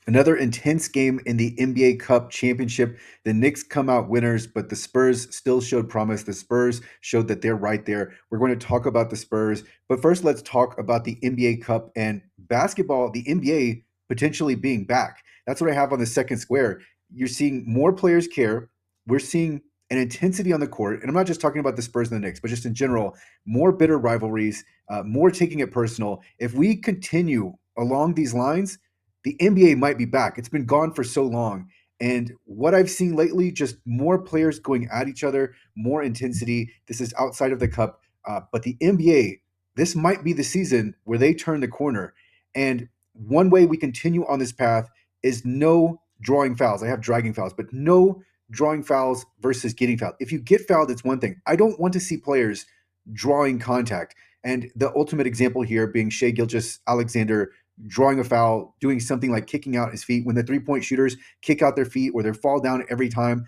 Another intense game in the NBA Cup championship. The Knicks come out winners, but the Spurs still showed promise. The Spurs showed that they're right there. We're going to talk about the Spurs, but first let's talk about the NBA Cup and basketball, the NBA potentially being back. That's what I have on the second square. You're seeing more players care. We're seeing an intensity on the court, and I'm not just talking about the Spurs and the Knicks, but just in general, more bitter rivalries, more taking it personal. If we continue along these lines, the NBA might be back. It's been gone for so long. And what I've seen lately, just more players going at each other, more intensity. This is outside of the cup. But the NBA, this might be the season where they turn the corner. And one way we continue on this path is no drawing fouls. I have dragging fouls, but no drawing fouls versus getting fouled. If you get fouled, it's one thing. I don't want to see players drawing contact. And the ultimate example here being Shea Gilgeous Alexander drawing a foul, doing something like kicking out his feet when the three-point shooters kick out their feet or they fall down every time.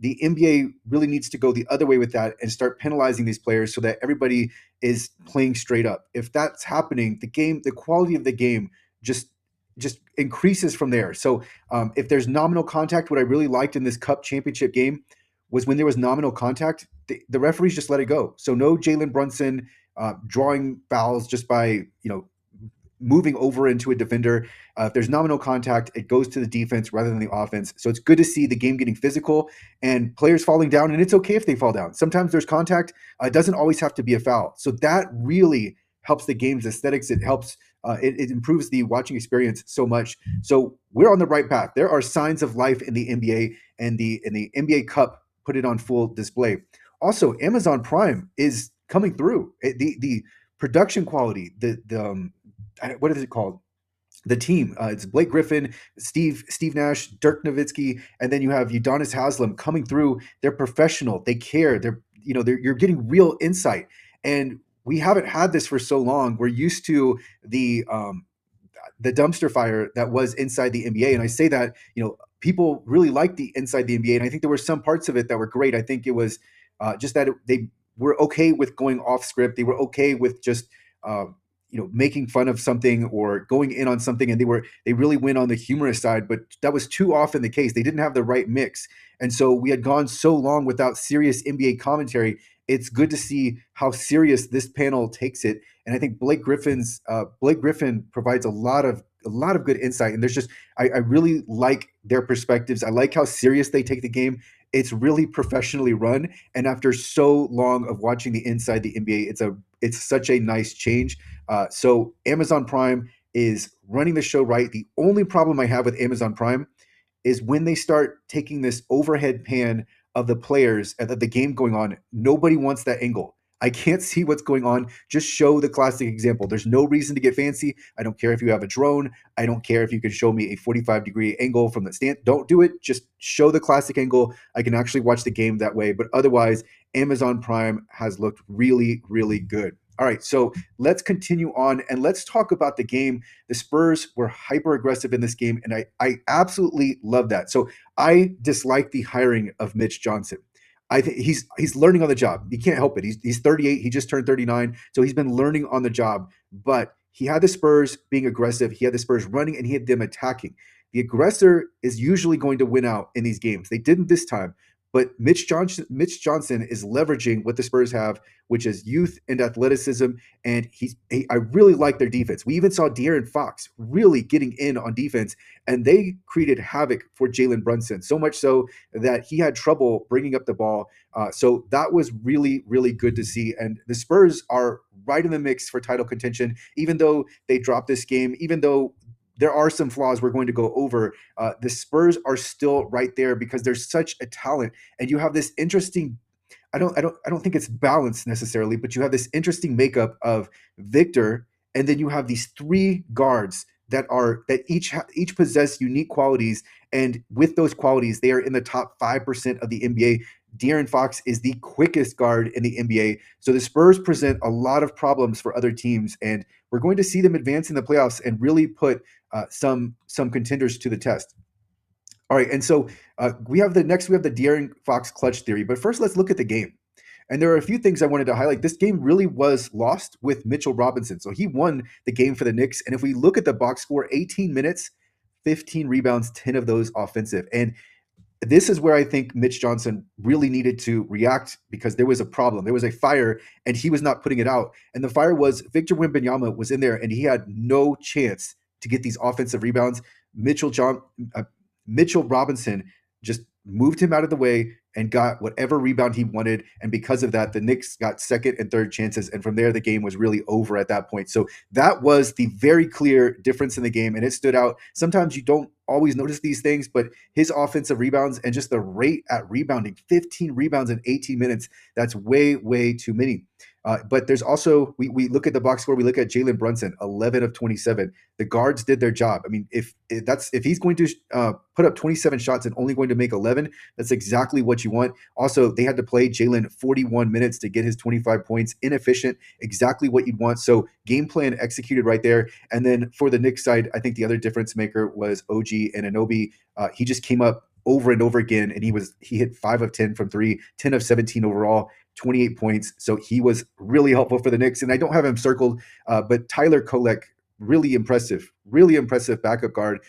The NBA really needs to go the other way with that and start penalizing these players so that everybody is playing straight up. If that's happening, the quality of the game just increases from there. So if there's nominal contact, what I really liked in this Cup championship game was when there was nominal contact, the referees just let it go. So no Jalen Brunson drawing fouls just by moving over into a defender. If there's nominal contact, it goes to the defense rather than the offense. So it's good to see the game getting physical and players falling down, and it's okay if they fall down. Sometimes there's contact. It doesn't always have to be a foul. So that really helps the game's aesthetics. It helps. It improves the watching experience so much. So we're on the right path. There are signs of life in the NBA, and the NBA Cup put it on full display. Also, Amazon Prime is coming through. The production quality, what is it called? The team. It's Blake Griffin, Steve Nash, Dirk Nowitzki, and then you have Udonis Haslem coming through. They're professional. They care. You're getting real insight, and we haven't had this for so long. We're used to the dumpster fire that was inside the NBA, and I say that people really like the inside the NBA, and I think there were some parts of it that were great. I think it was just that they were okay with going off script. They were okay with just making fun of something or going in on something, and they really went on the humorous side, but that was too often the case. They didn't have the right mix, and so we had gone so long without serious NBA commentary. It's good to see how serious this panel takes it, and I think Blake Griffin provides a lot of good insight, and there's just I really like their perspectives. I like how serious they take the game. It's really professionally run, and after so long of watching the inside the NBA, it's such a nice change. So Amazon Prime is running the show right. The only problem I have with Amazon Prime is when they start taking this overhead pan of the players and of the game going on. Nobody wants that angle. I can't see what's going on. Just show the classic example. There's no reason to get fancy. I don't care if you have a drone. I don't care if you can show me a 45-degree angle from the stand. Don't do it. Just show the classic angle. I can actually watch the game that way. But otherwise, Amazon Prime has looked really, really good. All right, so let's continue on and let's talk about the game. The Spurs were hyper aggressive in this game, and I absolutely love that. So I dislike the hiring of Mitch Johnson. I think he's learning on the job. You can't help it. He's 38. He just turned 39, so he's been learning on the job. But he had the Spurs being aggressive. He had the Spurs running, and he had them attacking. The aggressor is usually going to win out in these games. They didn't this time. But Mitch Johnson is leveraging what the Spurs have, which is youth and athleticism, and I really like their defense. We even saw De'Aaron Fox really getting in on defense, and they created havoc for Jalen Brunson, so much so that he had trouble bringing up the ball. So that was really, really good to see. And the Spurs are right in the mix for title contention, even though they dropped this game, even though there are some flaws we're going to go over. The Spurs are still right there because there's such a talent, and you have this interesting. I don't think it's balanced necessarily, but you have this interesting makeup of Victor, and then you have these three guards that each possess unique qualities, and with those qualities, they are in the top 5% of the NBA. De'Aaron Fox is the quickest guard in the NBA. So the Spurs present a lot of problems for other teams, and we're going to see them advance in the playoffs and really put some contenders to the test. All right, and so we have the De'Aaron Fox clutch theory, but first let's look at the game. And there are a few things I wanted to highlight. This game really was lost with Mitchell Robinson. So he won the game for the Knicks. And if we look at the box score, 18 minutes, 15 rebounds, 10 of those offensive. And this is where I think Mitch Johnson really needed to react because there was a problem. There was a fire, and he was not putting it out. And the fire was Victor Wembanyama was in there, and he had no chance to get these offensive rebounds. Mitchell John uh, Mitchell Robinson just moved him out of the way and got whatever rebound he wanted. And because of that, the Knicks got second and third chances. And from there, the game was really over at that point. So that was the very clear difference in the game. And it stood out. Sometimes you don't always notice these things, but his offensive rebounds and just the rate at rebounding, 15 rebounds in 18 minutes, that's way, way too many. But there's also, we look at the box score, we look at Jalen Brunson, 11 of 27. The guards did their job. I mean, if he's going to put up 27 shots and only going to make 11, that's exactly what you want. Also, they had to play Jalen 41 minutes to get his 25 points. Inefficient, exactly what you'd want. So game plan executed right there. And then for the Knicks side, I think the other difference maker was OG and Anunoby. He just came up over and over again, and he hit 5 of 10 from three, 10 of 17 overall, 28 points. So he was really helpful for the Knicks. And I don't have him circled, but Tyler Kolek, really impressive backup guard.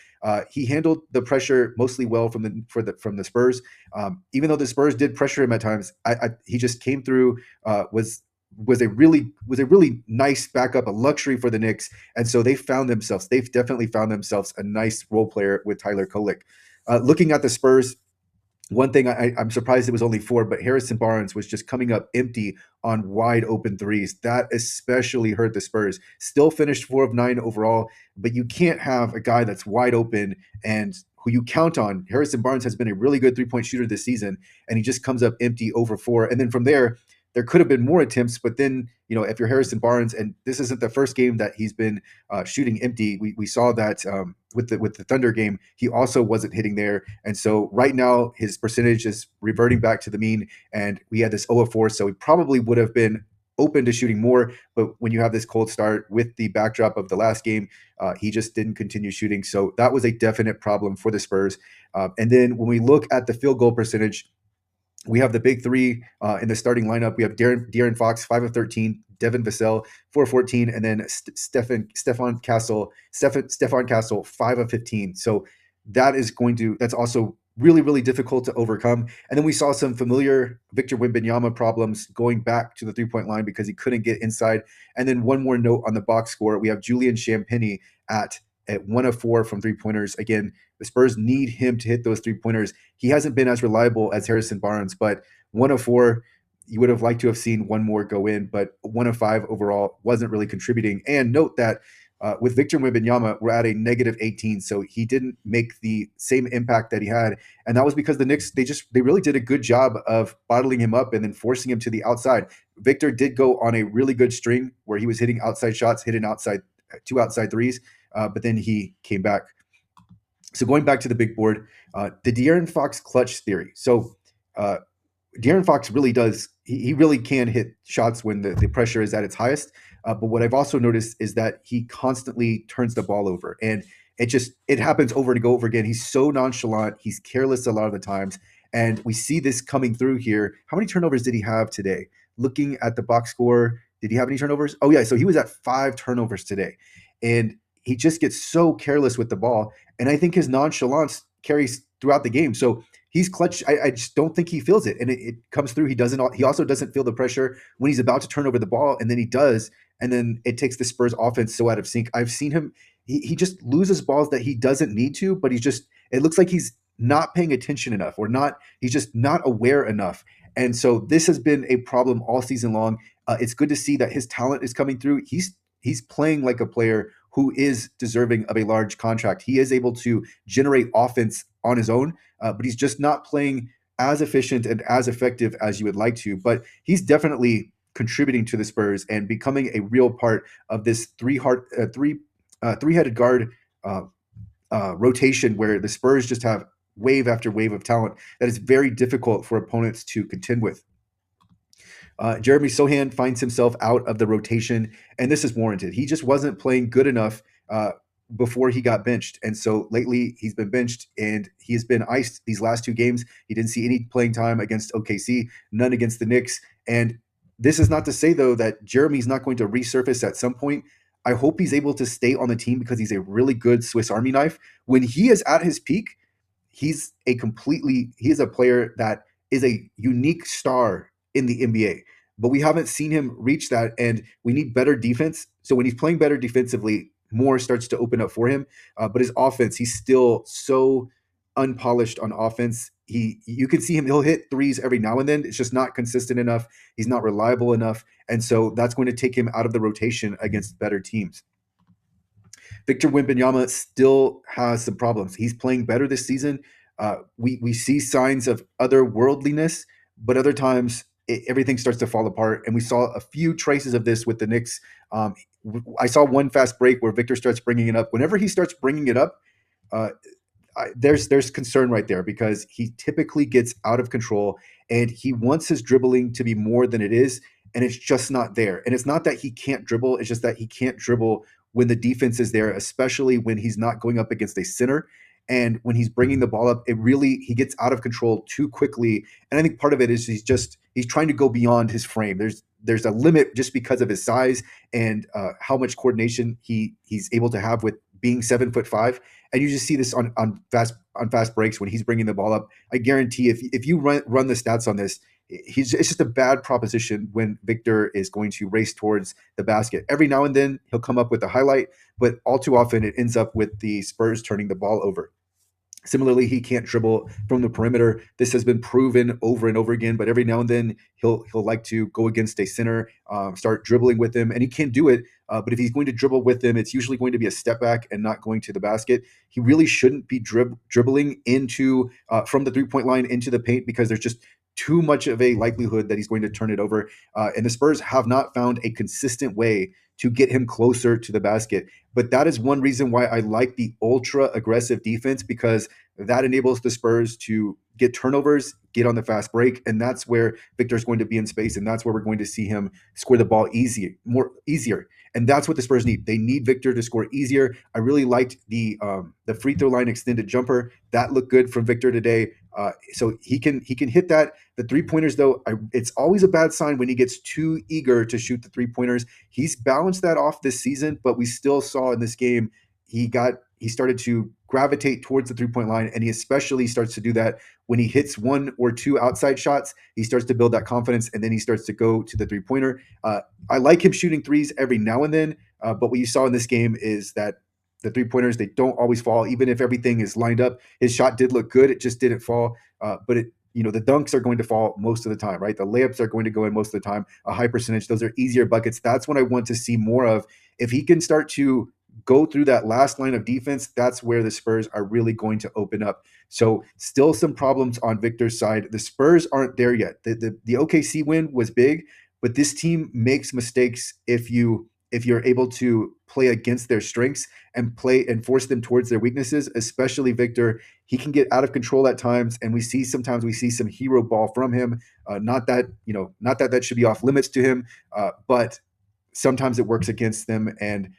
He handled the pressure mostly well from the Spurs. Even though the Spurs did pressure him at times, he just came through. Was a really nice backup, a luxury for the Knicks, and so they've definitely found themselves a nice role player with Tyler Kolek. Looking at the Spurs, one thing I'm surprised it was only four, but Harrison Barnes was just coming up empty on wide open threes. That especially hurt the Spurs. Still finished 4 of 9 overall, but you can't have a guy that's wide open and who you count on. Harrison Barnes has been a really good 3-point shooter this season, and he just comes up empty over 4. And then from there could have been more attempts, but then, if you're Harrison Barnes, and this isn't the first game that he's been shooting empty, we saw that with the Thunder game, he also wasn't hitting there. And so right now his percentage is reverting back to the mean, and we had this 0 of 4, so he probably would have been open to shooting more. But when you have this cold start with the backdrop of the last game, he just didn't continue shooting. So that was a definite problem for the Spurs. And then when we look at the field goal percentage, we have the big three in the starting lineup. We have De'Aaron Fox, 5 of 13, Devin Vassell, 4 of 14, and then Stefan Castle, 5 of 15. So that's also really, really difficult to overcome. And then we saw some familiar Victor Wembanyama problems going back to the 3-point line because he couldn't get inside. And then one more note on the box score, we have Julian Champagnie at 1 of 4 from 3-pointers. Again, the Spurs need him to hit those 3-pointers. He hasn't been as reliable as Harrison Barnes, but 1 of 4, you would have liked to have seen one more go in, but 1 of 5 overall wasn't really contributing. And note that with Victor Wembanyama, we're at a negative 18, so he didn't make the same impact that he had. And that was because the Knicks, they really did a good job of bottling him up and then forcing him to the outside. Victor did go on a really good string where he was hitting outside shots, hitting two outside threes, but then he came back. So going back to the big board, the De'Aaron Fox clutch theory. So De'Aaron Fox really does, he really can hit shots when the pressure is at its highest. But what I've also noticed is that he constantly turns the ball over, and it happens over and over again. He's so nonchalant. He's careless a lot of the times. And we see this coming through here. How many turnovers did he have today? Looking at the box score, did he have any turnovers? Oh yeah. So he was at 5 turnovers today, and he just gets so careless with the ball. And I think his nonchalance carries throughout the game. So he's clutch. I just don't think he feels it. And it comes through. He also doesn't feel the pressure when he's about to turn over the ball. And then he does. And then it takes the Spurs offense so out of sync. I've seen him. He just loses balls that he doesn't need to, but it looks like he's not paying attention enough he's just not aware enough. And so this has been a problem all season long. It's good to see that his talent is coming through. He's playing like a player who is deserving of a large contract. He is able to generate offense on his own, but he's just not playing as efficient and as effective as you would like to. But he's definitely contributing to the Spurs and becoming a real part of this three-headed guard rotation where the Spurs just have wave after wave of talent that is very difficult for opponents to contend with. Jeremy Sochan finds himself out of the rotation, and this is warranted. He just wasn't playing good enough before he got benched. And so lately he's been benched, and he has been iced these last 2 games. He didn't see any playing time against OKC, none against the Knicks. And this is not to say, though, that Jeremy's not going to resurface at some point. I hope he's able to stay on the team because he's a really good Swiss Army knife. When he is at his peak, he is a player that is a unique star in the NBA. But we haven't seen him reach that, and we need better defense. So when he's playing better defensively, more starts to open up for him. But his offense, he's still so unpolished on offense. You can see him; he'll hit threes every now and then. It's just not consistent enough. He's not reliable enough, and so that's going to take him out of the rotation against better teams. Victor Wembanyama still has some problems. He's playing better this season. We see signs of otherworldliness, but other times everything starts to fall apart. And we saw a few traces of this with the Knicks. I saw one fast break where Victor starts bringing it up. Whenever he starts bringing it up, uh, there's concern right there because he typically gets out of control and he wants his dribbling to be more than it is, and it's just not there. And it's not that he can't dribble; it's just that he can't dribble when the defense is there, especially when he's not going up against a center. And when he's bringing the ball up, it really he gets out of control too quickly. And I think part of it is he's trying to go beyond his frame. There's a limit just because of his size and how much coordination he's able to have with being 7'5". And you just see this on fast breaks when he's bringing the ball up. I guarantee if you run the stats on this, it's just a bad proposition when Victor is going to race towards the basket. Every now and then he'll come up with a highlight, but all too often it ends up with the Spurs turning the ball over. Similarly, he can't dribble from the perimeter. This has been proven over and over again. But every now and then, he'll like to go against a center, start dribbling with him, and he can do it. But if he's going to dribble with them, it's usually going to be a step back and not going to the basket. He really shouldn't be dribbling into from the 3 point line into the paint because there's just too much of a likelihood that he's going to turn it over. And the Spurs have not found a consistent way to get him closer to the basket. But that is one reason why I like the ultra aggressive defense because that enables the Spurs to get turnovers, get on the fast break, and that's where Victor's going to be in space, and that's where we're going to see him score the ball easier. And that's what the Spurs need. They need Victor to score easier. I really liked the free throw line extended jumper. That looked good from Victor today. So he can hit that. The 3 pointers, though, it's always a bad sign when he gets too eager to shoot the 3 pointers. He's balanced that off this season, but we still saw in this game he started to gravitate towards the 3 point line, and he especially starts to do that when he hits one or two outside shots. He starts to build that confidence, and then he starts to go to the 3 pointer. I like him shooting threes every now and then, but what you saw in this game is that the 3 pointers they don't always fall, even if everything is lined up. His shot did look good; it just didn't fall. But the dunks are going to fall most of the time, right? The layups are going to go in most of the time, a high percentage. Those are easier buckets. That's what I want to see more of. If he can start to go through that last line of defense, that's where the Spurs are really going to open up. So still some problems on Victor's side. The Spurs aren't there yet. The OKC win was big, but this team makes mistakes if you're able to play against their strengths and play and force them towards their weaknesses, especially Victor. He can get out of control at times, and sometimes we see some hero ball from him. Not that that should be off limits to him, but sometimes it works against them, and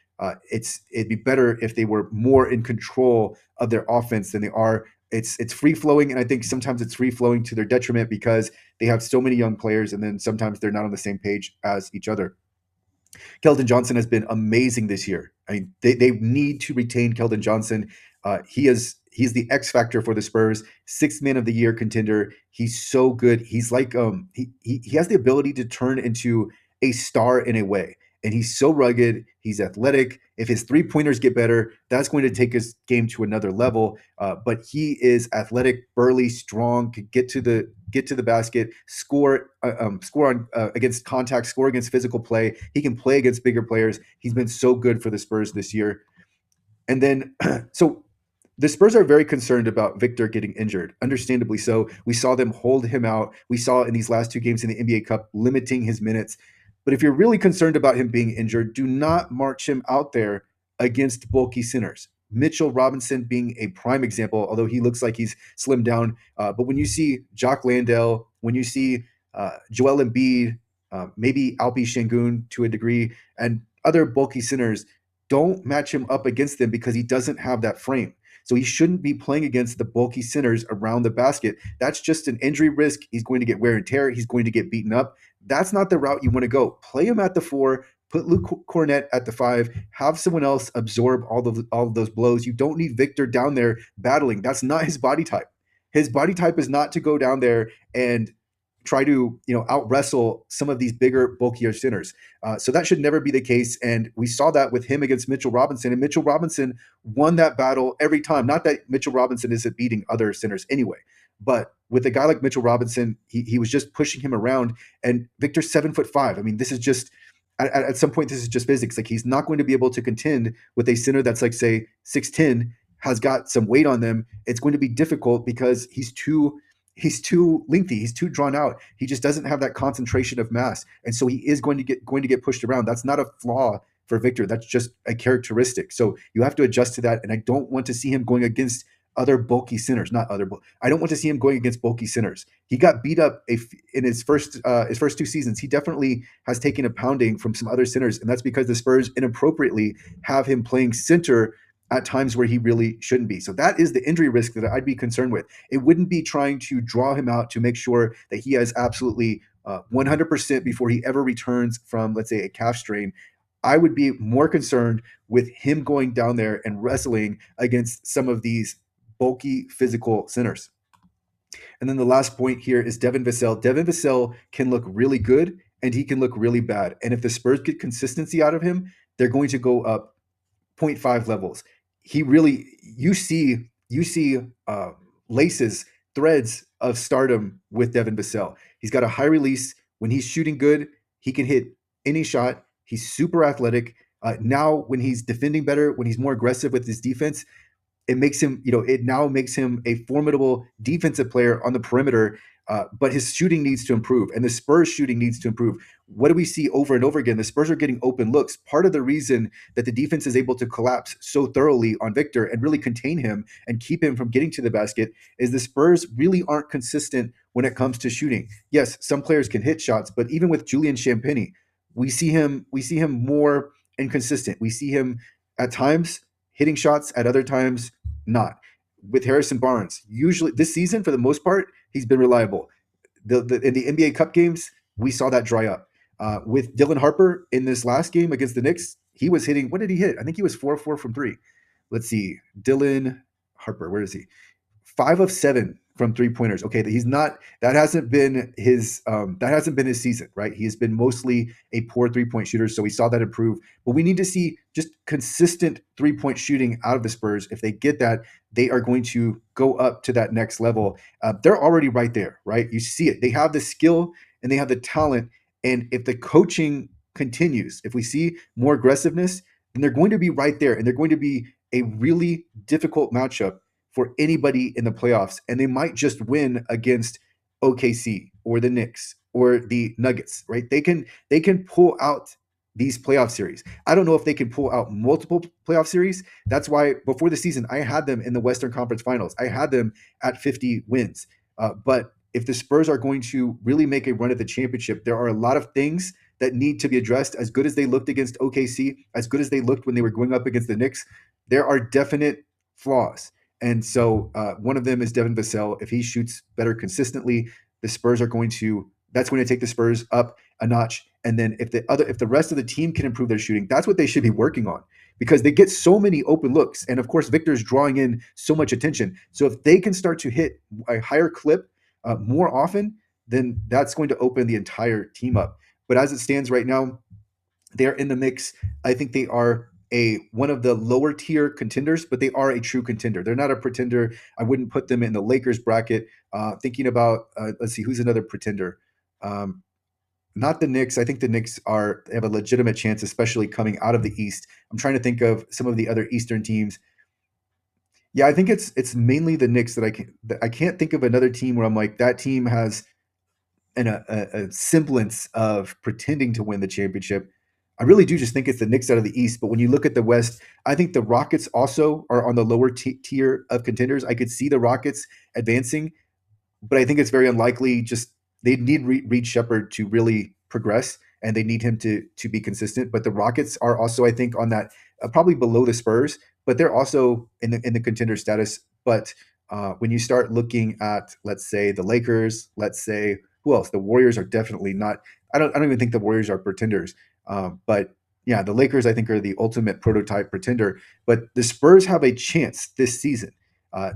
it'd be better if they were more in control of their offense than they are. It's free flowing, and I think sometimes it's free flowing to their detriment because they have so many young players, and then sometimes they're not on the same page as each other. Keldon Johnson has been amazing this year. I mean, they need to retain Keldon Johnson. He's the X factor for the Spurs, sixth man of the year contender. He's so good. He's like he has the ability to turn into a star in a way. And he's so rugged. He's athletic. If his 3 pointers get better, that's going to take his game to another level. But he is athletic, burly, strong, could get to the basket, score on against contact, score against physical play. He can play against bigger players. He's been so good for the Spurs this year. And then, so the Spurs are very concerned about Victor getting injured, understandably so. We saw them hold him out. We saw in these last two games in the NBA Cup limiting his minutes. But if you're really concerned about him being injured, do not march him out there against bulky centers. Mitchell Robinson being a prime example, although he looks like he's slimmed down. But when you see Jock Landale, when you see Joel Embiid, maybe Alpi Shangun to a degree, and other bulky centers, don't match him up against them because he doesn't have that frame. So he shouldn't be playing against the bulky centers around the basket. That's just an injury risk. He's going to get wear and tear. He's going to get beaten up. That's not the route you want to go. Play him at the 4, Put Luke Cornett at the 5. Have someone else absorb all of those blows. You don't need Victor down there battling. That's not his body type. His body type is not to go down there and try to out wrestle some of these bigger, bulkier centers. So that should never be the case. And we saw that with him against Mitchell Robinson. And Mitchell Robinson won that battle every time. Not that Mitchell Robinson isn't beating other centers anyway, but with a guy like Mitchell Robinson, he was just pushing him around. And Victor's 7'5". I mean, this is just at some point, this is just physics. Like, he's not going to be able to contend with a center that's like, say, 6'10", has got some weight on them. It's going to be difficult because he's too lengthy. He's too drawn out. He just doesn't have that concentration of mass, and so he is going to get pushed around. That's not a flaw for Victor. That's just a characteristic. So you have to adjust to that. And I don't want to see him going against other bulky centers. Not other. I don't want to see him going against bulky centers. He got beat up in his first 2 seasons. He definitely has taken a pounding from some other centers, and that's because the Spurs inappropriately have him playing center at times where he really shouldn't be. So that is the injury risk that I'd be concerned with. It wouldn't be trying to draw him out to make sure that he has absolutely 100% before he ever returns from, let's say, a calf strain. I would be more concerned with him going down there and wrestling against some of these bulky physical centers. And then the last point here is Devin Vassell. Devin Vassell can look really good and he can look really bad. And if the Spurs get consistency out of him, they're going to go up zero point 0.5 levels. He really, you see laces, threads of stardom with Devin Vassell. He's got a high release. When he's shooting good, he can hit any shot. He's super athletic. Now, when he's defending better, when he's more aggressive with his defense, it now makes him a formidable defensive player on the perimeter. But his shooting needs to improve, and the Spurs shooting needs to improve. What do we see over and over again? The Spurs are getting open looks. Part of the reason that the defense is able to collapse so thoroughly on Victor and really contain him and keep him from getting to the basket is the Spurs really aren't consistent when it comes to shooting. Yes, some players can hit shots, but even with Julian Champagnie, we see him more inconsistent. We see him at times hitting shots, at other times not. With Harrison Barnes, usually this season, for the most part, he's been reliable. In the NBA Cup games, we saw that dry up. With Dylan Harper in this last game against the Knicks, he was hitting. What did he hit? I think he was 4 of 4 from 3. Let's see. Dylan Harper, where is he? 5 of 7 from 3-pointers. Okay, he's not. That hasn't been his. That hasn't been his season, right? He has been mostly a poor 3-point shooter, so we saw that improve. But we need to see just consistent 3-point shooting out of the Spurs. If they get that, they are going to go up to that next level. They're already right there, right? You see it. They have the skill and they have the talent. And if the coaching continues, if we see more aggressiveness, then they're going to be right there, and they're going to be a really difficult matchup for anybody in the playoffs. And they might just win against OKC or the Knicks or the Nuggets, right? They can pull out these playoff series. I don't know if they can pull out multiple playoff series. That's why before the season, I had them in the Western Conference Finals. I had them at 50 wins. But if the Spurs are going to really make a run at the championship, there are a lot of things that need to be addressed. As good as they looked against OKC, as good as they looked when they were going up against the Knicks, there are definite flaws. And so one of them is Devin Vassell. If he shoots better consistently, the Spurs are that's going to take the Spurs up a notch. And then if the rest of the team can improve their shooting, that's what they should be working on, because they get so many open looks. And of course, Victor's drawing in so much attention. So if they can start to hit a higher clip more often, then that's going to open the entire team up. But as it stands right now, they're in the mix. I think they are one of the lower tier contenders, but they are a true contender. They're not a pretender. I wouldn't put them in the Lakers bracket. Thinking about, let's see, who's another pretender? Not the Knicks. I think the Knicks have a legitimate chance, especially coming out of the East. I'm trying to think of some of the other Eastern teams. Yeah, I think it's mainly the Knicks that I can't think of another team where I'm like, that team has a semblance of pretending to win the championship. I really do just think it's the Knicks out of the East. But when you look at the West, I think the Rockets also are on the lower tier of contenders. I could see the Rockets advancing, but I think it's very unlikely. Just they need Reed Shepherd to really progress, and they need him to be consistent. But the Rockets are also, I think, on that probably below the Spurs, but they're also in the contender status. But when you start looking at, let's say, the Lakers, let's say, who else? The Warriors are definitely not. I don't even think the Warriors are pretenders. But Yeah, the Lakers, I think, are the ultimate prototype pretender, but the Spurs have a chance this season.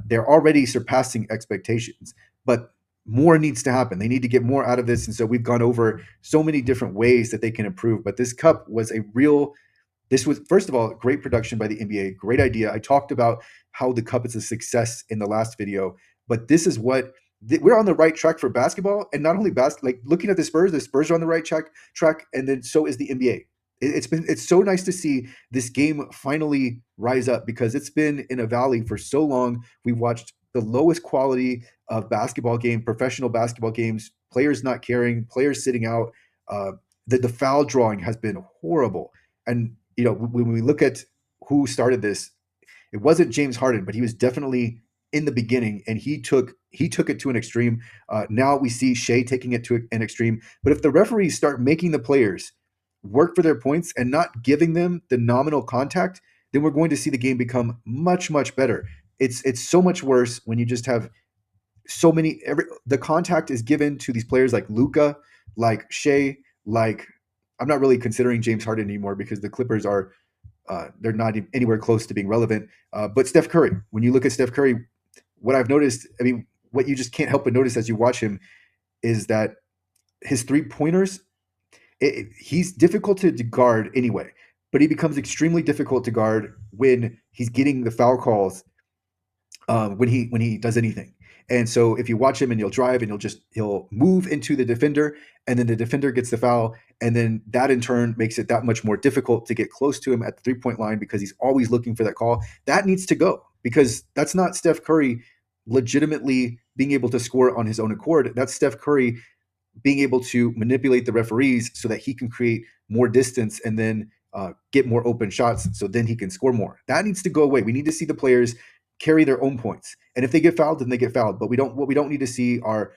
They're already surpassing expectations, but more needs to happen. They need to get more out of this. And so we've gone over so many different ways that they can improve. But this cup was a real this was, first of all, great production by the NBA, great idea. I talked about how the cup is a success in the last video, but this is what we're on the right track for basketball, and not only like looking at the Spurs are on the right track, and then so is the NBA. It's so nice to see this game finally rise up because it's been in a valley for so long. We've watched the lowest quality of basketball game, professional basketball games, players not caring, players sitting out. Uh, the foul drawing has been horrible, and when we look at who started this, it wasn't James Harden, but he was definitely in the beginning, and he took it to an extreme. Now we see Shea taking it to an extreme. But if the referees start making the players work for their points and not giving them the nominal contact, then we're going to see the game become much better. It's so much worse when you just have so many. The contact is given to these players like Luca, like Shea, like I'm not really considering James Harden anymore because the Clippers are they're not anywhere close to being relevant. But Steph Curry, when you look at Steph Curry, what I've noticed, I mean, what you just can't help but notice as you watch him is that his 3 pointers, he's difficult to guard anyway, but he becomes extremely difficult to guard when he's getting the foul calls when he does anything. And so if you watch him and he'll drive and he'll move into the defender, and then the defender gets the foul, and then that in turn makes it that much more difficult to get close to him at the 3 point line because he's always looking for that call. That needs to go because that's not Steph Curry legitimately being able to score on his own accord. That's Steph Curry being able to manipulate the referees so that he can create more distance and then get more open shots so then he can score more. That needs to go away. We need to see the players carry their own points. And if they get fouled, then they get fouled. But what we don't need to see are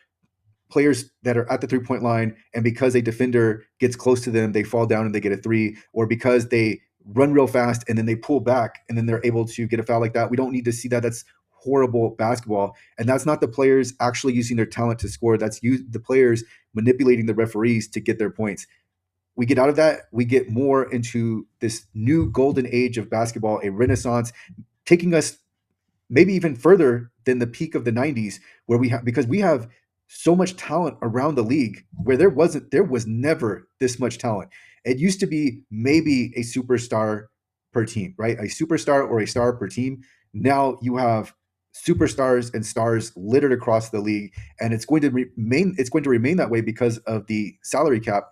players that are at the 3 point line, and because a defender gets close to them, they fall down and they get a three, or because they run real fast and then they pull back and then they're able to get a foul like that. We don't need to see that. That's horrible basketball. And that's not the players actually using their talent to score. That's the players manipulating the referees to get their points. We get out of that, we get more into this new golden age of basketball, a renaissance, taking us maybe even further than the peak of the 90s where because we have so much talent around the league where there was never this much talent. It used to be maybe a superstar per team, right? A superstar or a star per team. Now you have superstars and stars littered across the league, and it's going to remain that way because of the salary cap.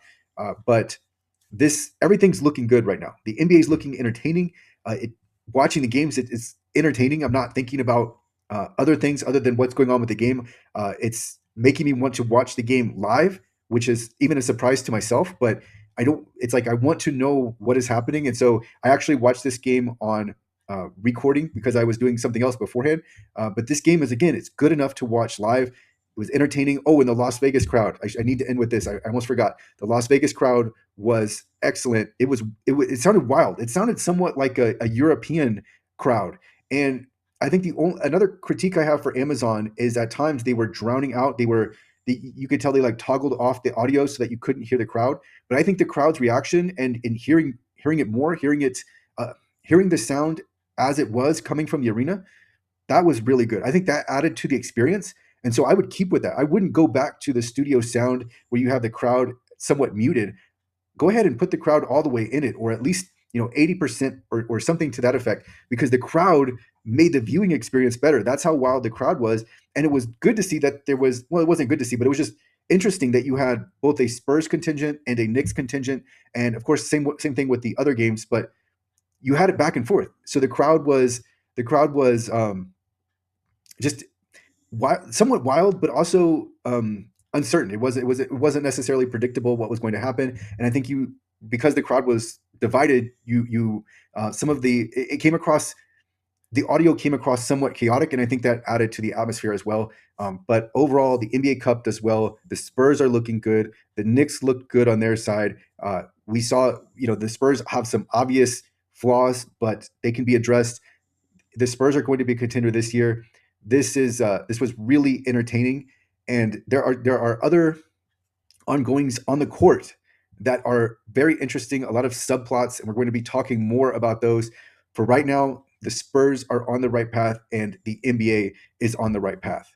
But this everything's looking good right now. The NBA is looking entertaining. Watching the games, it's entertaining. I'm not thinking about other things other than what's going on with the game. It's making me want to watch the game live, which is even a surprise to myself. But I don't. It's like I want to know what is happening, and so I actually watched this game on recording because I was doing something else beforehand. But this game is again, it's good enough to watch live. It was entertaining. Oh, and the Las Vegas crowd. I need to end with this. I almost forgot. The Las Vegas crowd was excellent. It sounded wild. It sounded somewhat like a European crowd. And I think another critique I have for Amazon is at times they were drowning out. You could tell they like toggled off the audio so that you couldn't hear the crowd. But I think the crowd's reaction and in hearing it more, hearing the sound as it was coming from the arena, that was really good. I think that added to the experience. And so I would keep with that. I wouldn't go back to the studio sound where you have the crowd somewhat muted. Go ahead and put the crowd all the way in it, or at least 80% or something to that effect, because the crowd made the viewing experience better. That's how wild the crowd was. And it was good to see that it wasn't good to see, but it was just interesting that you had both a Spurs contingent and a Knicks contingent. And of course, same thing with the other games, but you had it back and forth. So the crowd was just somewhat wild, but also uncertain. It wasn't necessarily predictable what was going to happen. And I think because the crowd was divided, some of it came across. The audio came across somewhat chaotic, and I think that added to the atmosphere as well. But overall, the NBA Cup does well. The Spurs are looking good. The Knicks looked good on their side. We saw, the Spurs have some obvious flaws, but they can be addressed. The Spurs are going to be a contender this year. This was really entertaining, and there are other ongoings on the court that are very interesting, a lot of subplots, and we're going to be talking more about those. For right now, the Spurs are on the right path and the NBA is on the right path.